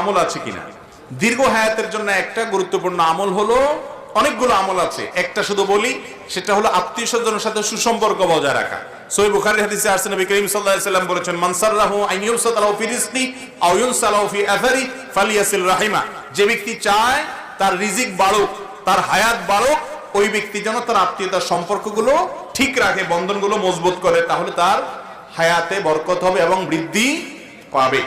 আমল আছে কিনা। দীর্ঘ হায়াতের জন্য একটা গুরুত্বপূর্ণ আমল হলো, অনেকগুলো আমল আছে, একটা শুধু বলি, সেটা হলো আত্মীয় স্বজনের সাথে সুসম্পর্ক বজায় রাখা। সহিহ বুখারীর হাদিসে আসছে, নবী করিম সাল্লাল্লাহু আলাইহি ওয়াসাল্লাম বলেছেন, মান সাররাহু আন ইউসাদ লাহু ফি রিজকি আও ইউনসালাহু ফি আথারি ফালিয়াসিল রাহিমা। যে ব্যক্তি চায় তার রিজিক বাড়ুক, তার হায়াত বাড়ুক, ওই ব্যক্তি যেন তার আত্মীয়তার সম্পর্কগুলো ঠিক রাখে, বন্ধনগুলো মজবুত করে, তাহলে তার হায়াতে বরকত হবে এবং বৃদ্ধি পাবে।